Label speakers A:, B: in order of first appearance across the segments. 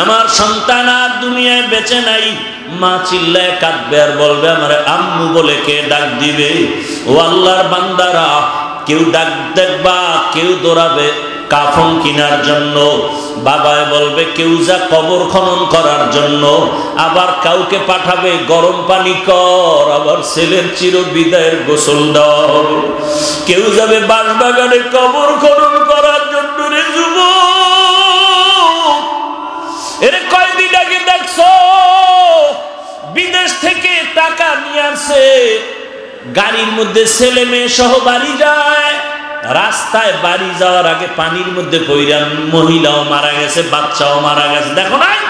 A: আমার সন্তান আর দুনিয়ায় বেঁচে নাই। মা চিল্লায় কাঁদবে আর বলবে আমারে আম্মু বলে কে ডাক দিবে? ও আল্লাহর বান্দারা, কেউ ডাক দেখবা, কেউ দৌড়াবে কাফন কেনার জন্য, বাবায় বলবে কেউ যা কবর খনন করার জন্য, আবার কাউকে পাঠাবে গরম পানি কর, আবার ছেলের চির বিদায়ের গোসল দাও, কেউ যাবে বাঁশবাগানে কবর খনন করার জন্য। রে যুবক, এর কয়দিন আগে দেখছো বিদেশ থেকে টাকা নিয়ে আসে, গাড়ির মধ্যে ছেলে মেয়ে সহ বাড়ি যায়, রাস্তায় বাড়ি যাওয়ার আগে পানির মধ্যে পইরা মহিলাও মারা গেছে, বাচ্চাও মারা গেছে। দেখো নাই?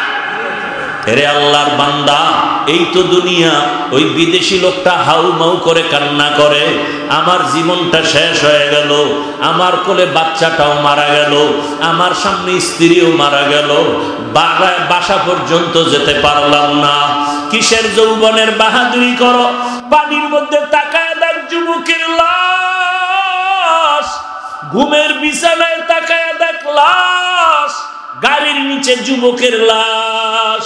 A: এরে আল্লাহর বান্দা, এই তো দুনিয়া। ওই বিদেশি লোকটা হাউ মাউ করে কান্না করে, আমার জীবনটা শেষ হয়ে গেল, আমার কোলে বাচ্চাটাও মারা গেল, আমার সামনে স্ত্রীও মারা গেল, বাসা পর্যন্ত যেতে পারলাম না। কিসের যৌবনের বাহাদুরি করো? পানির মধ্যে তাকায় দেখ যুবকের লাশ, ঘুমের বিছানায় তাকায় দেখ লাশ, গাড়ির নিচে যুবকের লাশ।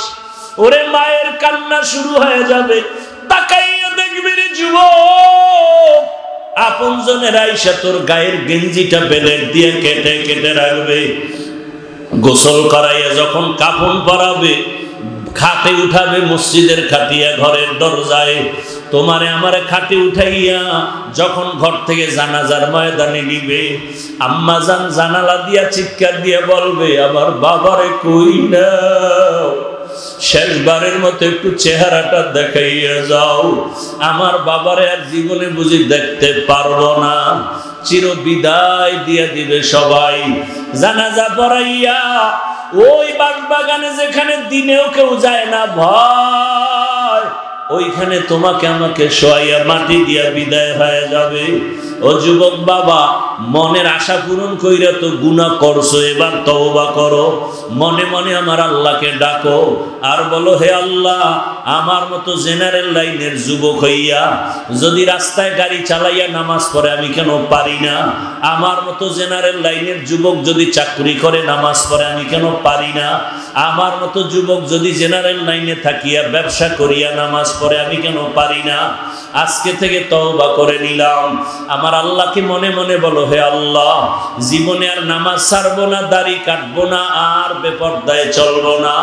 A: ওরে মায়ের কান্না শুরু হয়ে যাবে, তাকাইয়া দেখবি রে যুবক, আপনজনের আইসা তোর গায়ের গেঞ্জিটা বেলেট দিয়ে কেটে কেটে রাখবে, গোসল করাইয়া যখন কাফন পরাবে, খাটে উঠাবে, মসজিদের খাটিয়া ঘরের দরজায় তোমারে আমারে খাটে উঠাইয়া যখন ঘর থেকে জানাজার ময়দানে নিবে, আম্মা জান জানালা দিয়া চিৎকার দিয়ে বলবে আমার বাবারে কই না, শেষবারের মতো একটু চেহারাটা দেখাইয়া যাও, আমার বাবারে আর জীবনে বুঝি দেখতে পারবো না। চির বিদায় দিয়ে দিবে সবাই। জানাজা পড়াইয়া ওই বাগানে যেখানে দিনেও কেউ যায় না ভয়, ওইখানে তোমাকে আমাকে শোয়াইয়া মাটি দিয়া বিদায় হয়ে যাবে। ও যুবক বাবা, মনের আশা পূরণ কইরা তো গুনাহ করছো, এবার তওবা করো, মনে মনে আমার আল্লাহকে ডাকো আর বলো হে আল্লাহ, আমার মতো জেনারেল লাইনের যুবক হইয়া যদি রাস্তায় গাড়ি চালাইয়া নামাজ পড়ে আমি কেন পারি না? আমার মতো জেনারেল লাইনের যুবক যদি চাকরি করে নামাজ পড়ে আমি কেন পারি না? আমার মতো যুবক যদি জেনারেল লাইনে থাকিয়া ব্যবসা করিয়া নামাজ পড়ে আমি কেন পারি না? আজকে থেকে তওবা করে নিলাম। আমার আল্লাহকে মনে মনে বলো হে আল্লাহ, জীবনে আর নামাজ ছাড়বো না, দাড়ি কাটবো না, আর বেপরদায় চলবো না।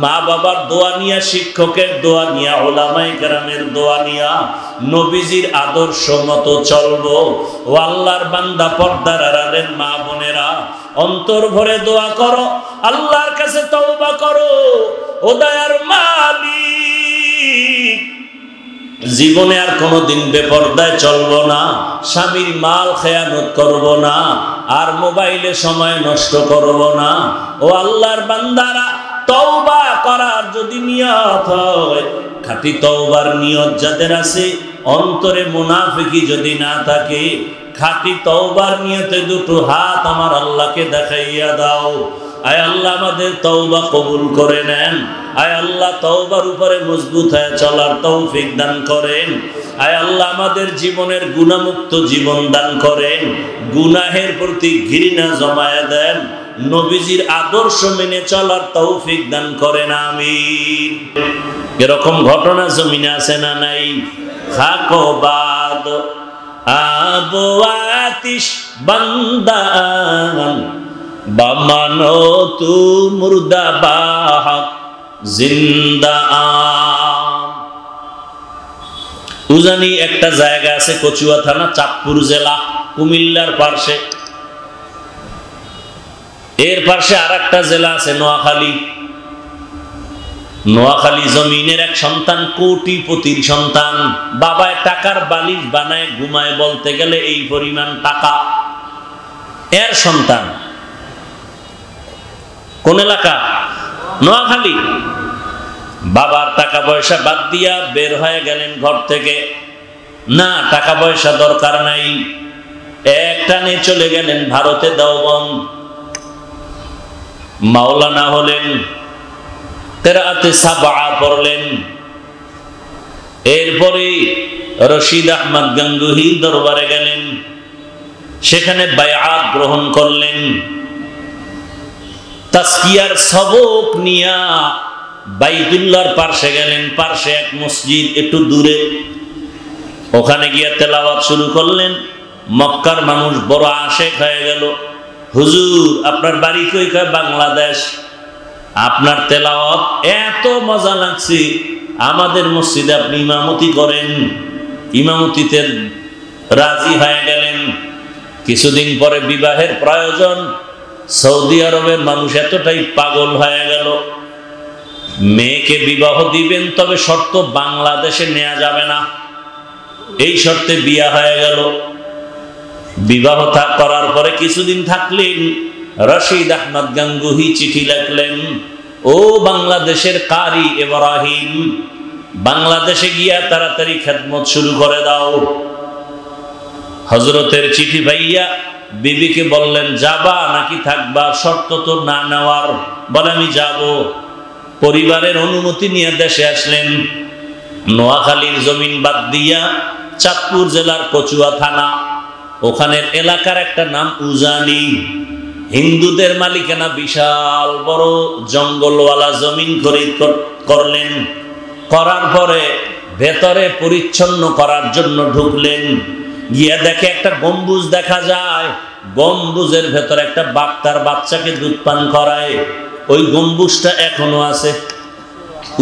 A: মা বাবার দোয়া নিয়া, শিক্ষকের দোয়া নিয়া, ওলামায়ে কেরামের দোয়া নিয়া নবীজির আদর্শ মতো চলবো। ও আল্লাহর বান্দা, পর্দার আড়ালের মা বোনেরা, অন্তর ভরে দোয়া করো, আল্লাহর কাছে তওবা করো। ও দয়ার মালিক, জীবনে আর কোনোদিন বেপরদায় চলবো না, স্বামীর মাল খেয়ানত করব না, আর মোবাইলে সময় নষ্ট করব না। ও আল্লাহর বান্দারা, তওবা করার যদি নিয়ত হয়, খাঁটি তওবার নিয়ত যাদের আছে, অন্তরে মুনাফিকি যদি না থাকে, খাঁটি তওবার নিয়তে দুটো হাত আমার আল্লাহকে দেখাইয়া দাও। আয় আল্লাহ আমাদের তওবা কবুল করে নেন। আয় আল্লাহ তওবার উপরে মজবুত হয়ে চলার তৌফিক দান করেন। আয় আল্লাহ আমাদের জীবনের গুনাহমুক্ত জীবন দান করেন, গুনাহের প্রতি ঘৃণা জমায়া দেন, নবীজির আদর্শ মেনে চলার তৌফিক দান করেন, আমিন। এরকম ঘটনা জমিনে আছে না নাই? খাকো বাদ আবো আতিশ বান্দান বামানো তু মুর্দা বাহাক জিন্দা আম। উজানি একটা জায়গা আছে, কচুয়া থানা, চাঁদপুর জেলা, কুমিল্লার পাশে। এর পাশে আর একটা জেলা আছে নোয়াখালী। নোয়াখালী জমিনের এক সন্তান, কোটিপতির সন্তান, বাবায় টাকার বালিশ বানায় ঘুমায়, বলতে গেলে এই পরিমাণ টাকা। এর সন্তান কোন এলাকা? নোয়াখালী। বাবার টাকা পয়সা বাদ দিয়া বের হয়ে গেলেন ঘর থেকে, না টাকা পয়সা দরকার নাই, একটানে চলে গেলেন ভারতে দেওবন্দ। মাওলানা হলেন, কেরাতে সাবা পড়লেন। এরপরে রশিদ আহমদ গঙ্গুহি দরবারে গেলেন, সেখানে বায়াত গ্রহণ করলেন। তাজকিয়ার সবক নিয়া বাইতুল্লাহর পাশে গেলেন, পাশে এক মসজিদ একটু দূরে, ওখানে গিয়ে তেলাওয়াত শুরু করলেন। মক্কার মানুষ বড় আশেক হয়ে গেল। হুজুর আপনার বাড়ি কই? কয় বাংলাদেশ। আপনার তেলাওয়াত এত মজা লাগছে, আমাদের মসজিদে আপনি ইমামতি করেন। ইমামতিতে রাজি হয়ে গেলেন। কিছুদিন পরে বিবাহের প্রয়োজন। সৌদি আরবের মানুষ এতটাই পাগল হয়ে গেল, মেয়েকে বিবাহ দিবেন, তবে শর্ত বাংলাদেশে নেওয়া যাবে না। এই শর্তে বিয়া হয়ে গেল। বিবাহ করার পরে কিছুদিন থাকলেন, রশিদ আহমদ গাঙ্গুহি চিঠি লিখলেন, ও বাংলাদেশের কারি ইব্রাহিম, বাংলাদেশে গিয়া তাড়াতাড়ি খেদমত শুরু করে দাও। হযরতের চিঠি ভাইয়া বিবিকে বললেন, যাবা নাকি থাকবা? শর্ত তো না নেওয়ার। বলে আমি যাব। পরিবারের অনুমতি নিয়ে দেশে আসলেন। নোয়াখালীর জমিন বাদ দিয়া চাঁদপুর জেলার কচুয়া থানা, ওখানের এলাকার একটা নাম উজানি। হিন্দুদের মালিকানা, বিশাল বড় জঙ্গলওয়ালা জমিন খরিদ করলেন। করার পরে ভেতরে পরিচ্ছন্ন করার জন্য ঢুকলেন। গিয়ে দেখে একটা গম্বুজ দেখা যায়। গম্বুজের ভেতরে একটা বাঘ তার বাচ্চাকে দুধ পান করায়। ওই গম্বুজটা এখনো আছে।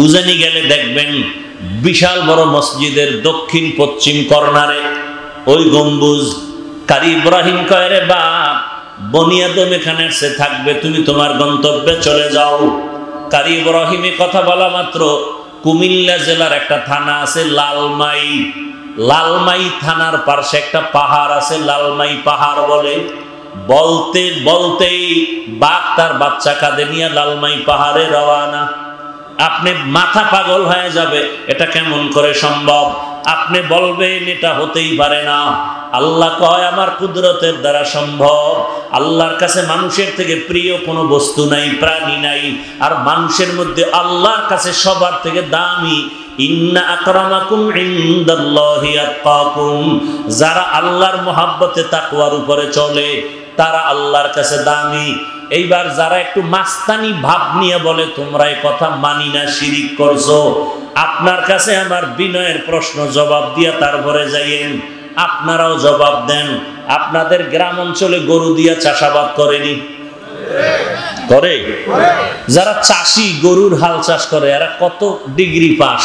A: উজানি গেলে দেখবেন বিশাল বড় মসজিদের দক্ষিণ পশ্চিম কর্নারে ওই গম্বুজ। কারি ইব্রাহিম কয়, রে বাপ, বনিয়াদম এখানে সে থাকবে, তুমি তোমার গন্তব্যে চলে যাও। কারি ইব্রাহিমে কথা বলা মাত্র কুমিল্লা জেলার একটা থানা আছে লালমাই। লালমাই থানার পাশে একটা পাহাড় আছে, লালমাই পাহাড় বলে। বলতে বলতেই বাঘ তার বাচ্চা কাঁধে নিয়ে লালমাই পাহাড়ে রওয়ানা। আপনি মাথা পাগল হয়ে যাবে, এটা কেমন করে সম্ভব? আপনি বলবেন এটা হতেই পারে না। আল্লাহ কয়, আমার কুদরতের দ্বারা সম্ভব। আল্লাহর কাছে মানুষের থেকে প্রিয় কোনো বস্তু নাই, প্রাণী নাই। আর মানুষের মধ্যে আল্লাহর কাছে সবার থেকে দামি, ইন্না আকরামাকুম ইনদাল্লাহি আতকাকুম, যারা আল্লাহর মহব্বতে তাকওয়ার উপরে চলে তারা আল্লাহর কাছে দামি। এইবার যারা একটু মাস্তানি ভাব নিয়ে বলে তোমরা এই কথা মানি না, শিরিক করছো, আপনার কাছে আমার বিনয়ের প্রশ্ন জবাব দিয়া তারপরে যাইয়েন, আপনারাও জবাব দেন। আপনাদের গ্রাম অঞ্চলে গরু দিয়া চাষাবাদ করেনি? করে। যারা চাষি গরুর হাল চাষ করে এরা কত ডিগ্রি পাস?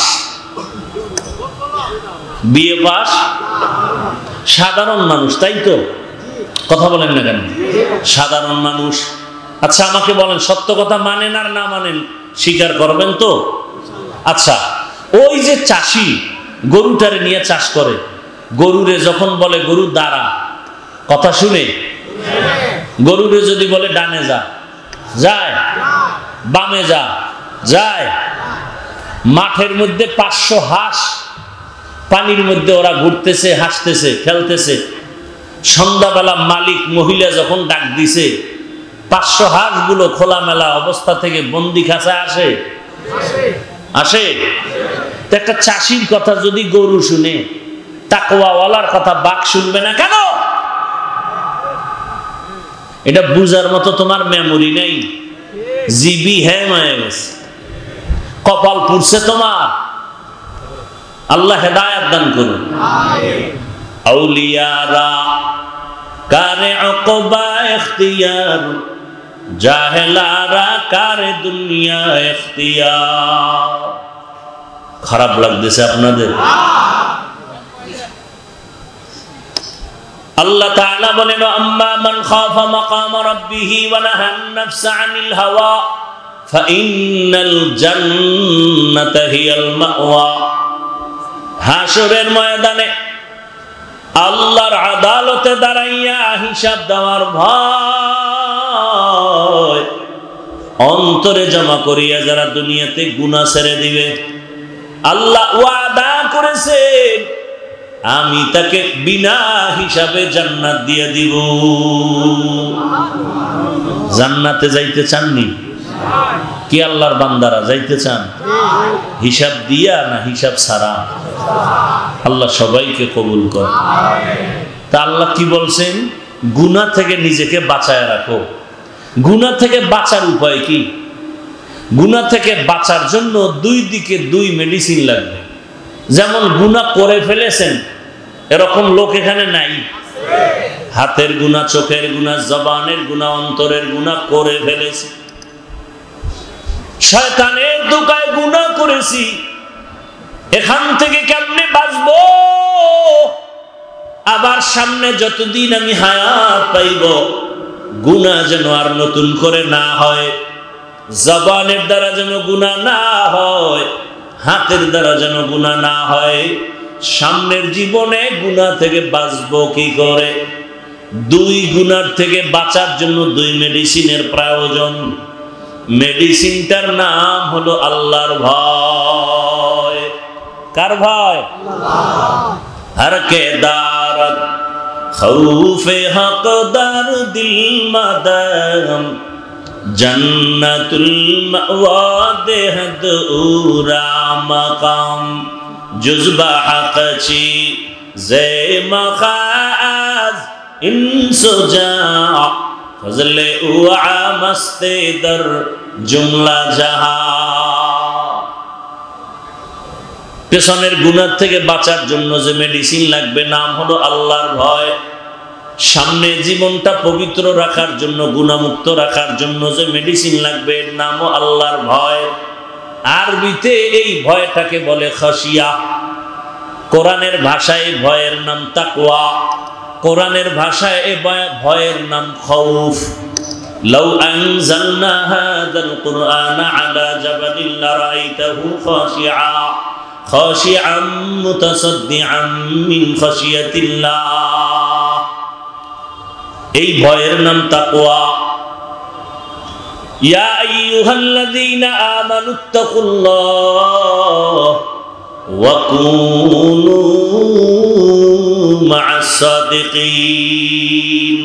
A: BA pass? সাধারণ মানুষ, তাই তো? কথা বলেন না কেন? সাধারণ মানুষ। আচ্ছা আমাকে বলেন, সত্য কথা মানেন আর না মানেন স্বীকার করবেন তো? আচ্ছা, ওই যে চাষি গরুটারে নিয়ে চাষ করে, গরুরে যখন বলে গরু দাঁড়া, কথা শুনে? গরুরে যদি বলে ডানে যা, যায়? বামে যা, যায়? মাঠের মধ্যে 500 হাঁস পানির মধ্যে ওরা ঘুরতেছে, হাসতেছে, খেলতেছে। সন্ধ্যাবেলা মালিক মহিলা যখন ডাক দিছে, 500 হাঁসগুলো খোলামেলা অবস্থা থেকে বন্দি খাঁচায় আসে? আসে? একটা চাষির কথা যদি গরু শুনে, তাকওয়াওয়ালার কথা বাঘ শুনবে না কেন? এটা বুঝার মতো তোমার মেমোরি নেই, জিবি হ্যাং হয়ে গেছে, কপাল পুড়ছে তোমার। আল্লাহ হেদায়েত দান করুন। আউলিয়ারা কারে আকবা ইখতিয়ার, জাহেলারা কারে দুনিয়া ইখতিয়ার। খারাপ লাগতেছে আপনাদের? আল্লাহ তাআলা বলেন, আম্মা মান খাফা মাকাম রাব্বিহি ওয়া নাহান নাফসা আনিল হাওয়া ফাইন্নাল জান্নাতা হিয়াল মাওয়া। হাশরের ময়দানে আল্লাহর আদালতে দাঁড়াইয়া হিসাব দেওয়ার ভয় অন্তরে জমা করিয়া যারা দুনিয়াতে গুনাহ ছেড়ে দিবে, আল্লাহ ওয়াদা করেছেন আমি তাকে বিনা হিসাবে জান্নাত দিয়ে দিব। জান্নাতে যাইতে চাননি? কি আল্লাহর বান্দারা যাইতে চান? হিসাব দিয়া না হিসাব ছাড়া? আল্লাহ সবাইকে কবুল করে। তা আল্লাহ কি বলছেন? গুনাহ থেকে নিজেকে বাঁচায় রাখো। গুনাহ থেকে বাঁচার উপায় কি? গুনাহ থেকে বাঁচার জন্য দুই দিকে দুই মেডিসিন লাগবে। যেমন গুনাহ করে ফেলেছেন এরকম লোক এখানে নাই? হাতের গুনাহ, চোখের গুনাহ, জবানের গুনাহ, অন্তরের গুনাহ করে ফেলেছি, শয়তানের ধোঁকায় গুনাহ করেছি, এখান থেকে কেমনে বাঁচবো? আবার সামনে যতদিন আমি হায়াত পাইব গুনাহ যেন আর নতুন করে না হয়, জবানের দ্বারা যেন গুনাহ না হয়, হাতের দ্বারা যেন গুনাহ না হয়। সামনের জীবনে গুনাহ থেকে বাঁচবো কি করে? দুই গুনার থেকে বাঁচার জন্য দুই মেডিসিনের প্রয়োজন। মেডিসিনটার নাম হলো আল্লাহর ভয়। কার ভয়? হর কে দারত খৌফে হকদার দিল মাদাম জন্নতুল মাওয়া দেহদ উরা মাকাম জুজবা হকচি জে মখাজ ইনসুজা ফজলে উআ মস্তে দর জুমলা জাহা। পেছনের গুনাহ থেকে বাঁচার জন্য যে মেডিসিন লাগবে নাম হলো আল্লাহর ভয়। সামনে জীবনটা পবিত্র রাখার জন্য, গুনাহমুক্ত রাখার জন্য যে মেডিসিন লাগবে এর নামও আল্লাহর ভয়। আরবিতে এই ভয়টাকে বলে খাশিয়া। কোরআনের ভাষায় ভয়ের নাম তাকওয়া, কোরআনের ভাষায় এই ভয়ের নাম খাউফ। লাউ আনজালনা হাযাল কুরআনা আলা জাবালিন লারাআইতাহু খাশিআন মুতাসাদ্দিআন মিন খাশিয়াতিল্লাহ। এই ভয়ের নাম তাকওয়া। ইয়া আইয়ুহাল্লাযীনা আমানুত্তাকুল্লাহ ওয়া কুনু মা'আস সাদিকিন।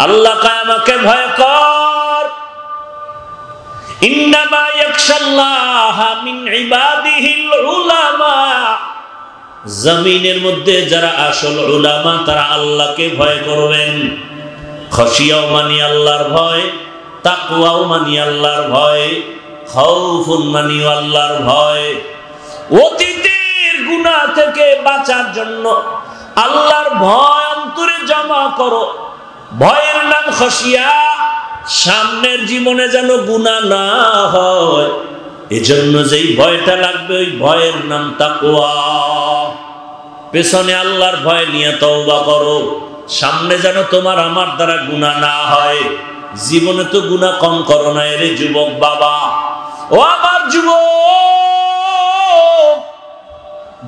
A: আল্লাহকে আমাকে ভয় কর। ইন্নামা ইয়াখশাল্লাহা মিন ইবাদিহিল উলামা। জমিনের মধ্যে যারা আসল উলামা তারা আল্লাহকে ভয় করবেন। খাশিয়াও মানি আল্লাহর ভয়, তাকওয়াও মানি আল্লাহর ভয়, খাউফুন মানি আল্লাহর ভয়। অতীতের গুনাহ থেকে বাঁচার জন্য আল্লাহর ভয় অন্তরে জমা করো। ভয়ের নাম খাশিয়া। সামনের জীবনে যেন গুনাহ না হয় এজন্য যেই ভয়টা লাগবে ওই ভয়ের নাম তাকওয়া। পেছনে আল্লাহর ভয় নিয়ে তওবা করো, সামনে যেন তোমার আমার দ্বারা গুনাহ না হয়। জীবনে তো গুনাহ কম করো না রে যুবক বাবা। ও আমার যুবক,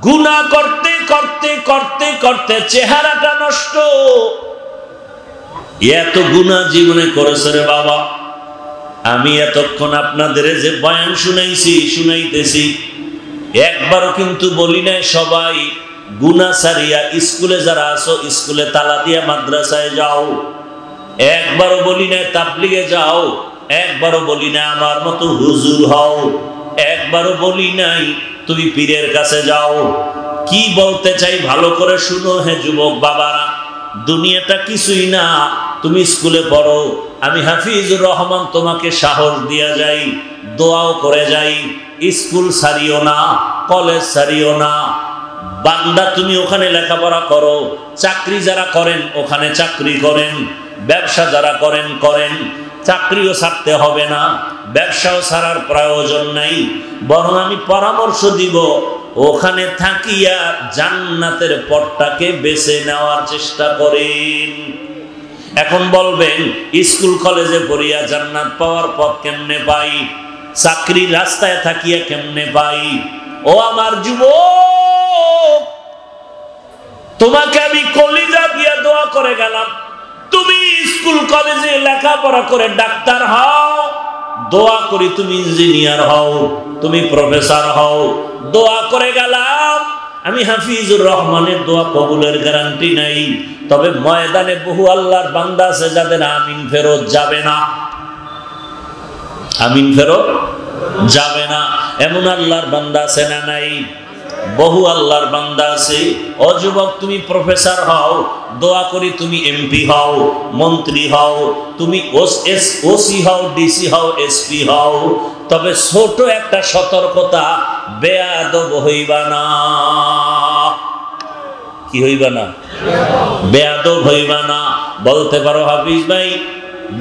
A: গুনাহ করতে করতে করতে করতে চেহারাটা নষ্ট। এত গুনাহ জীবনে করেছে রে বাবা। আমি এতক্ষণ আপনাদের যে বয়ান শুনাইতেছি একবারও কিন্তু বলি নাই সবাই গুনাহ ছাড়িয়া স্কুলে যারা আছো স্কুলে তালা দিয়া মাদ্রাসায় যাও। একবারও বলি নাই তাবলিগে যাও। একবারও বলি নাই আমার মতো হুজুর হও। একবারও বলি নাই তুমি পীরের কাছে যাও। কি বলতে চাই ভালো করে শুনো হে যুবক বাবারা। দুনিয়াটা কিছুই না, তুমি স্কুলে পড়ো। আমি হাফিজুর রহমান তোমাকে সাহস দিয়া যাই, দোয়াও করে যাই। স্কুল ছাড়িও না, কলেজ ছাড়িও না। বান্দা তুমি ওখানে লেখাপড়া করো। চাকরি যারা করেন ওখানে চাকরি করেন। ব্যবসা যারা করেন করেন। চাকরিও ছাড়তে হবে না, ব্যবসাও ছাড়ার প্রয়োজন নাই। বরং আমি পরামর্শ দিব ওখানে থাকিয়া জান্নাতের পথটাকে বেছে নেওয়ার চেষ্টা করেন। এখন বলবেন স্কুল কলেজে পড়িয়া জান্নাত পাওয়ার পথ কেমনে পাই? চাকরি রাস্তায় থাকিয়া কেমনে পাই? ও আমার যুবক, তোমাকে আমি কলিজা দিয়া দোয়া করে গেলাম, তুমি স্কুল কলেজে লেখাপড়া করে ডাক্তার হও। দোয়া করি তুমি ইঞ্জিনিয়ার হও, তুমি প্রফেসর হও। দোয়া করে গেলাম। আমি হাফিজুর রহমানের দোয়া কবুলের গ্যারান্টি নাই, তবে ময়দানে বহু আল্লাহর বান্দা আছে যাদের আমিন ফেরত যাবে না। আমিন ফেরত যাবে না এমন আল্লাহর বান্দা আছে না নাই? বহু আল্লাহর বান্দা আছে, ও যুবক তুমি প্রফেসর হও, দোয়া করি তুমি এমপি হও, মন্ত্রী হও, তুমি ওসি হও, ডিসি হও, এসপি হও, তবে ছোট একটা সতর্কতা, বেয়াদব হইবা না। কি হইবা না? বেয়াদব হইবা না। বলতে পারো হাফিজ ভাই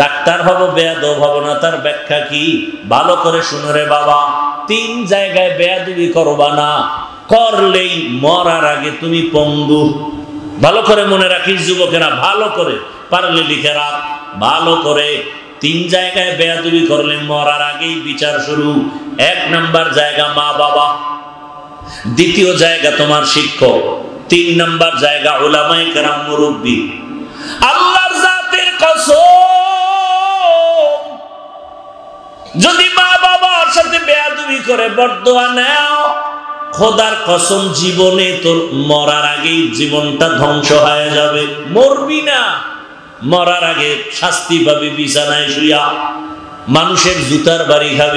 A: ডাক্তার হব বেয়াদব হব না, তার ব্যাখ্যা কি? ভালো করে শুনো রে বাবা, 3 জায়গায় বেয়াদবি করবা না, করলেই মরার আগে তুমি পঙ্গু। ভালো করে মনে রাখিস যুবকেরা, ভালো করে পারলে লিখে রাখ, ভালো করে। 3 জায়গায় বেয়াদবি করলে মরার আগেই বিচার শুরু। 1 নাম্বার জায়গা মা বাবা, 2য় জায়গা তোমার শিক্ষক, 3 নাম্বার জায়গা উলামায়ে কেরাম মুরব্বী। আল্লাহর জাতের কসম, যদি মা বাবার সাথে বেয়াদবি করে বদদোয়া নাও, খোদার কসম জীবনে তোর মরার আগেই জীবনটা ধ্বংস হয়ে যাবে। মরবি না, মরার আগে শাস্তি পাবি বিছানায় শুইয়া, মানুষের জুতার বাড়ি খাবি।